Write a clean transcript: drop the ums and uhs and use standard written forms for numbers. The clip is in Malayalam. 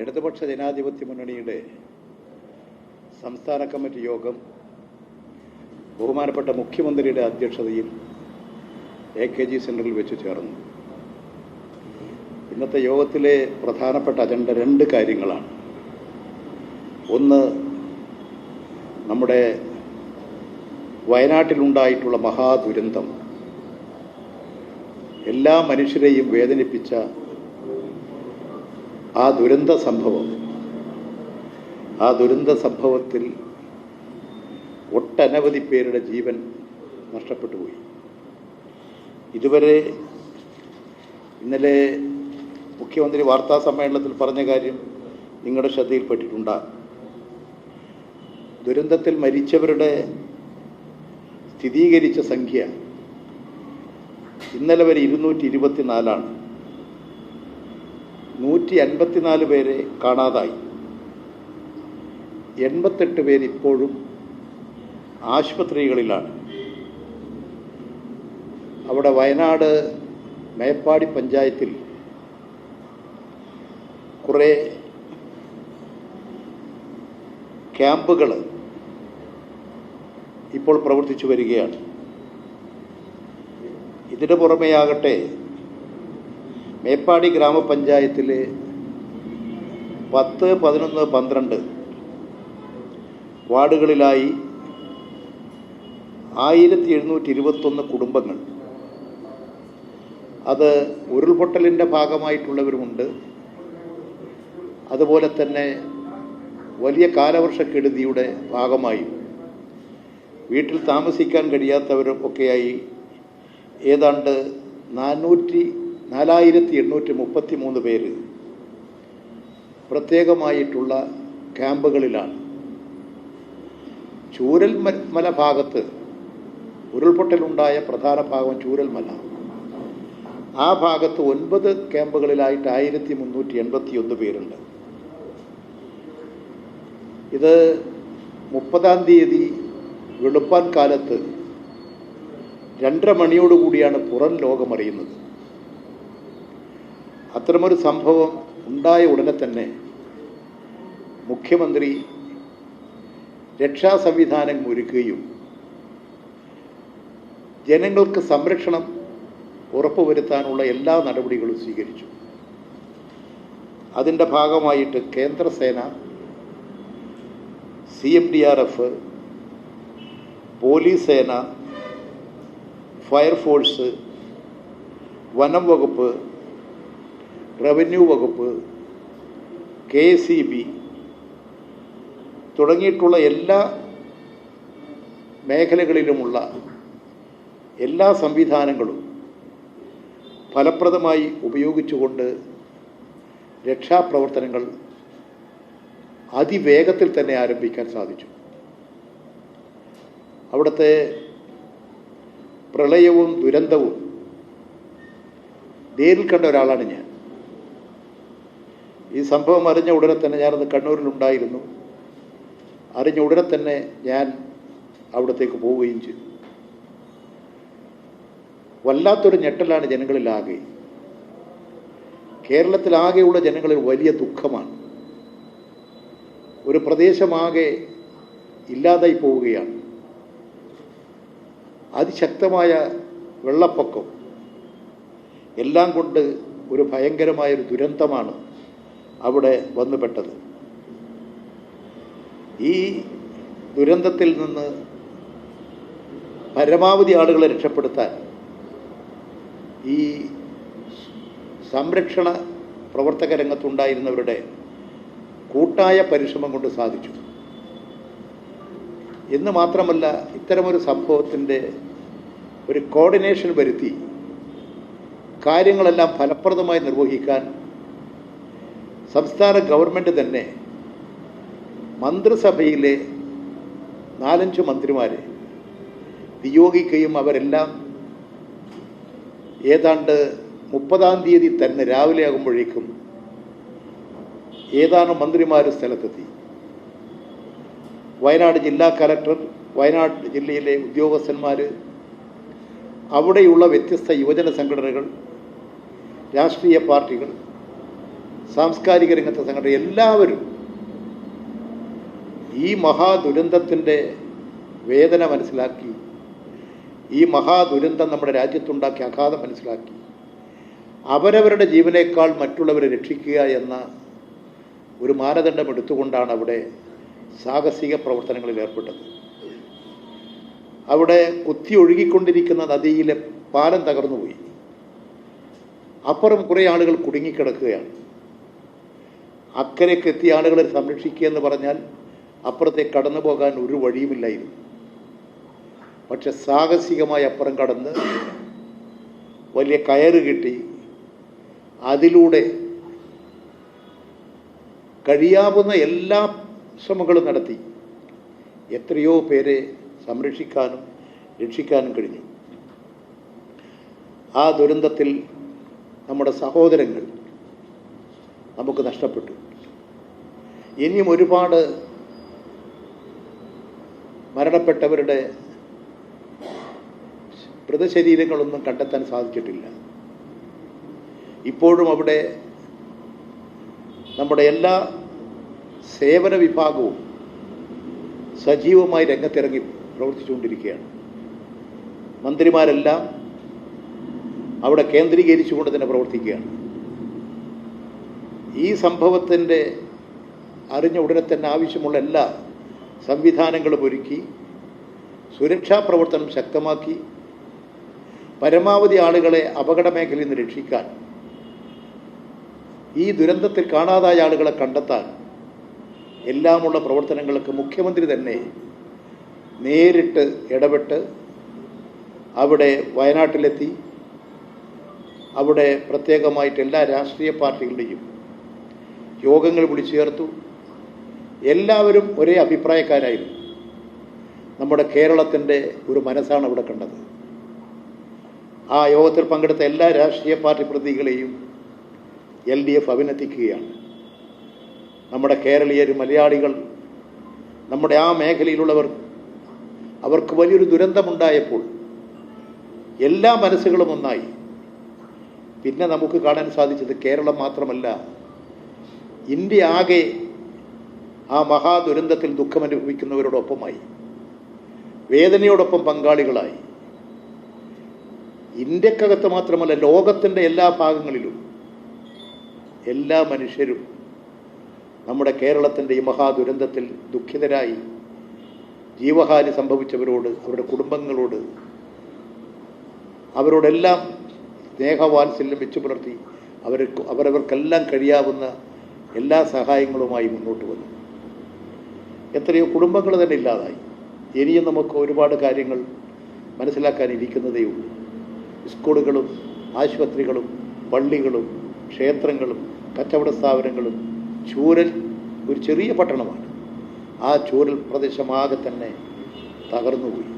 ഇടതുപക്ഷ ജനാധിപത്യ മുന്നണിയുടെ സംസ്ഥാന കമ്മിറ്റി യോഗം ബഹുമാനപ്പെട്ട മുഖ്യമന്ത്രിയുടെ അധ്യക്ഷതയിൽ AKG സെന്ററിൽ വെച്ച് ചേർന്നു. ഇന്നത്തെ യോഗത്തിലെ പ്രധാനപ്പെട്ട അജണ്ട രണ്ട് കാര്യങ്ങളാണ്. ഒന്ന്, നമ്മുടെ വയനാട്ടിലുണ്ടായിട്ടുള്ള മഹാദുരന്തം, എല്ലാ മനുഷ്യരെയും വേദനിപ്പിച്ച ആ ദുരന്ത സംഭവത്തിൽ ഒട്ടനവധി പേരുടെ ജീവൻ നഷ്ടപ്പെട്ടു പോയി. ഇതുവരെ ഇന്നലെ മുഖ്യമന്ത്രി വാർത്താ സമ്മേളനത്തിൽ പറഞ്ഞ കാര്യം നിങ്ങളുടെ ശ്രദ്ധയിൽപ്പെട്ടിട്ടുണ്ടാകും. ദുരന്തത്തിൽ മരിച്ചവരുടെ സ്ഥിരീകരിച്ച സംഖ്യ ഇന്നലെ വരെ 224 154 പേരെ കാണാതായി. 88 പേര് ഇപ്പോഴും ആശുപത്രികളിലാണ്. അവിടെ വയനാട് മേപ്പാടി പഞ്ചായത്തിൽ കുറേ ക്യാമ്പുകൾ ഇപ്പോൾ പ്രവർത്തിച്ചു വരികയാണ്. ഇതിനു പുറമെയാകട്ടെ മേപ്പാടി ഗ്രാമപഞ്ചായത്തിലെ 10, 11, 12 വാർഡുകളിലായി 1721 കുടുംബങ്ങൾ, അത് ഉരുൾപൊട്ടലിൻ്റെ ഭാഗമായിട്ടുള്ളവരുമുണ്ട്, അതുപോലെ തന്നെ വലിയ കാലവർഷക്കെടുതിയുടെ ഭാഗമായി വീട്ടിൽ താമസിക്കാൻ കഴിയാത്തവരും ഒക്കെയായി ഏതാണ്ട് 4833 പേര് പ്രത്യേകമായിട്ടുള്ള ക്യാമ്പുകളിലാണ്. ചൂരൽമല ഭാഗത്ത് ഉരുൾപൊട്ടലുണ്ടായ പ്രധാന ഭാഗം ചൂരൽമല. ആ ഭാഗത്ത് 9 ക്യാമ്പുകളിലായിട്ട് 1381 പേരുണ്ട്. ഇത് 30-ാം തീയതി വെളുപ്പാൻ കാലത്ത് 2:30 മണിയോടുകൂടിയാണ് പുറം ലോകമറിയുന്നത്. അത്തരമൊരു സംഭവം ഉണ്ടായ ഉടനെ തന്നെ മുഖ്യമന്ത്രി രക്ഷാ സംവിധാനം ഒരുക്കുകയും ജനങ്ങൾക്ക് സംരക്ഷണം ഉറപ്പുവരുത്താനുള്ള എല്ലാ നടപടികളും സ്വീകരിച്ചു. അതിൻ്റെ ഭാഗമായിട്ട് കേന്ദ്രസേന, CMDRF, പോലീസ് സേന, ഫയർഫോഴ്സ്, വനം വകുപ്പ്, റവന്യൂ വകുപ്പ്, KSEB തുടങ്ങിയിട്ടുള്ള എല്ലാ മേഖലകളിലുമുള്ള എല്ലാ സംവിധാനങ്ങളും ഫലപ്രദമായി ഉപയോഗിച്ചുകൊണ്ട് രക്ഷാപ്രവർത്തനങ്ങൾ അതിവേഗത്തിൽ തന്നെ ആരംഭിക്കാൻ സാധിച്ചു. അവിടുത്തെ പ്രളയവും ദുരന്തവും നേരിൽ കണ്ട ഒരാളാണ് ഞാൻ. ഈ സംഭവം അറിഞ്ഞ ഉടനെ തന്നെ, ഞാനത് കണ്ണൂരിലുണ്ടായിരുന്നു, അറിഞ്ഞ ഉടനെ തന്നെ ഞാൻ അവിടത്തേക്ക് പോവുകയും ചെയ്തു. വല്ലാത്തൊരു ഞെട്ടലാണ് ജനങ്ങളിലാകെ. കേരളത്തിലാകെയുള്ള ജനങ്ങളിൽ വലിയ ദുഃഖമാണ്. ഒരു പ്രദേശമാകെ ഇല്ലാതായി പോവുകയാണ്. അതിശക്തമായ വെള്ളപ്പൊക്കം, എല്ലാം കൊണ്ട് ഒരു ഭയങ്കരമായൊരു ദുരന്തമാണ് അവിടെ വന്നുപെട്ടത്. ഈ ദുരന്തത്തിൽ നിന്ന് പരമാവധി ആളുകളെ രക്ഷപ്പെടുത്താൻ ഈ സംരക്ഷണ പ്രവർത്തക രംഗത്തുണ്ടായിരുന്നവരുടെ കൂട്ടായ പരിശ്രമം കൊണ്ട് സാധിച്ചു. എന്ന് മാത്രമല്ല, ഇത്തരമൊരു സംഭവത്തിൻ്റെ ഒരു കോർഡിനേഷൻ വരുത്തി കാര്യങ്ങളെല്ലാം ഫലപ്രദമായി നിർവഹിക്കാൻ സംസ്ഥാന ഗവൺമെൻറ് തന്നെ മന്ത്രിസഭയിലെ 4-5 മന്ത്രിമാരെ നിയോഗിക്കുകയും അവരെല്ലാം ഏതാണ്ട് 30-ാം തീയതി തന്നെ രാവിലെ ആകുമ്പോഴേക്കും ഏതാനും മന്ത്രിമാർ സ്ഥലത്തെത്തി. വയനാട് ജില്ലാ കലക്ടർ, വയനാട് ജില്ലയിലെ ഉദ്യോഗസ്ഥന്മാർ, അവിടെയുള്ള വ്യത്യസ്ത യുവജന സംഘടനകൾ, രാഷ്ട്രീയ പാർട്ടികൾ, സാംസ്കാരിക രംഗത്തെ സംഘടന എല്ലാവരും ഈ മഹാദുരന്തത്തിൻ്റെ വേദന മനസ്സിലാക്കി, ഈ മഹാദുരന്തം നമ്മുടെ രാജ്യത്തുണ്ടാക്കിയ ആഘാതം മനസ്സിലാക്കി അവരവരുടെ ജീവനേക്കാൾ മറ്റുള്ളവരെ രക്ഷിക്കുക എന്ന ഒരു മാനദണ്ഡം എടുത്തുകൊണ്ടാണ് അവിടെ സാഹസിക പ്രവർത്തനങ്ങളിൽ ഏർപ്പെട്ടത്. അവിടെ കുത്തി ഒഴുകിക്കൊണ്ടിരിക്കുന്ന നദിയിലെ പാലം തകർന്നുപോയി. അപ്പുറം കുറേ ആളുകൾ കുടുങ്ങിക്കിടക്കുകയാണ്. അക്കരയ്ക്ക് എത്തിയ ആളുകളെ സംരക്ഷിക്കുക എന്ന് പറഞ്ഞാൽ അപ്പുറത്തേക്ക് കടന്നു പോകാൻ ഒരു വഴിയുമില്ലായിരുന്നു. പക്ഷെ സാഹസികമായി അപ്പുറം കടന്ന് വലിയ കയറ് കിട്ടി അതിലൂടെ കഴിയാവുന്ന എല്ലാ ശ്രമങ്ങളും നടത്തി എത്രയോ പേരെ സംരക്ഷിക്കാനും രക്ഷിക്കാനും കഴിഞ്ഞു. ആ ദുരന്തത്തിൽ നമ്മുടെ സഹോദരങ്ങൾ നമുക്ക് നഷ്ടപ്പെട്ടു. ഇനിയും ഒരുപാട് മരണപ്പെട്ടവരുടെ മൃതശരീരങ്ങളൊന്നും കണ്ടെത്താൻ സാധിച്ചിട്ടില്ല. ഇപ്പോഴും അവിടെ നമ്മുടെ എല്ലാ സേവന വിഭാഗവും സജീവമായി രംഗത്തിറങ്ങി പ്രവർത്തിച്ചുകൊണ്ടിരിക്കുകയാണ്. മന്ത്രിമാരെല്ലാം അവിടെ കേന്ദ്രീകരിച്ചുകൊണ്ട് തന്നെ പ്രവർത്തിക്കുകയാണ്. ഈ സംഭവത്തിൻ്റെ അറിഞ്ഞ ഉടനെ തന്നെ ആവശ്യമുള്ള എല്ലാ സംവിധാനങ്ങളും ഒരുക്കി സുരക്ഷാ പ്രവർത്തനം ശക്തമാക്കി പരമാവധി ആളുകളെ അപകട മേഖലയിൽ നിന്ന് രക്ഷിക്കാൻ, ഈ ദുരന്തത്തിൽ കാണാതായ ആളുകളെ കണ്ടെത്താൻ എല്ലാമുള്ള പ്രവർത്തനങ്ങൾക്ക് മുഖ്യമന്ത്രി തന്നെ നേരിട്ട് ഇടപെട്ട് അവിടെ വയനാട്ടിലെത്തി അവിടെ പ്രത്യേകമായിട്ട് എല്ലാ രാഷ്ട്രീയ പാർട്ടികളുടെയും യോഗങ്ങൾ വിളിച്ചു ചേർത്തു. എല്ലാവരും ഒരേ അഭിപ്രായക്കാരായിരുന്നു. നമ്മുടെ കേരളത്തിൻ്റെ ഒരു മനസ്സാണ് അവിടെ കണ്ടത്. ആ യോഗത്തിൽ പങ്കെടുത്ത എല്ലാ രാഷ്ട്രീയ പാർട്ടി പ്രതിനിധികളെയും LDF അഭിനന്ദിക്കുകയാണ്. നമ്മുടെ കേരളീയർ, മലയാളികൾ, നമ്മുടെ ആ മേഖലയിലുള്ളവർ, അവർക്ക് വലിയൊരു ദുരന്തമുണ്ടായപ്പോൾ എല്ലാ മനസ്സുകളും ഒന്നായി. പിന്നെ നമുക്ക് കാണാൻ സാധിച്ചത് കേരളം മാത്രമല്ല, ഇന്ത്യ ആകെ ആ മഹാദുരന്തത്തിൽ ദുഃഖമനുഭവിക്കുന്നവരോടൊപ്പമായി, വേദനയോടൊപ്പം പങ്കാളികളായി. ഇന്ത്യക്കകത്ത് മാത്രമല്ല, ലോകത്തിൻ്റെ എല്ലാ ഭാഗങ്ങളിലും എല്ലാ മനുഷ്യരും നമ്മുടെ കേരളത്തിൻ്റെ ഈ മഹാദുരന്തത്തിൽ ദുഃഖിതരായി. ജീവഹാനി സംഭവിച്ചവരോട്, അവരുടെ കുടുംബങ്ങളോട്, അവരോടെല്ലാം സ്നേഹവാത്സല്യം വെച്ചു പുലർത്തി അവരവർക്കെല്ലാം കഴിയാവുന്ന എല്ലാ സഹായങ്ങളുമായി മുന്നോട്ട് വന്നു. എത്രയോ കുടുംബങ്ങൾ തന്നെ ഇല്ലാതായി. ഇനിയും നമുക്ക് ഒരുപാട് കാര്യങ്ങൾ മനസ്സിലാക്കാനിരിക്കുന്നതേ ഉള്ളൂ. സ്കൂളുകളും ആശുപത്രികളും പള്ളികളും ക്ഷേത്രങ്ങളും കച്ചവട സ്ഥാപനങ്ങളും, ചൂരൽ ഒരു ചെറിയ പട്ടണമാണ്, ആ ചൂരൽ പ്രദേശമാകെ തന്നെ തകർന്നുപോയി.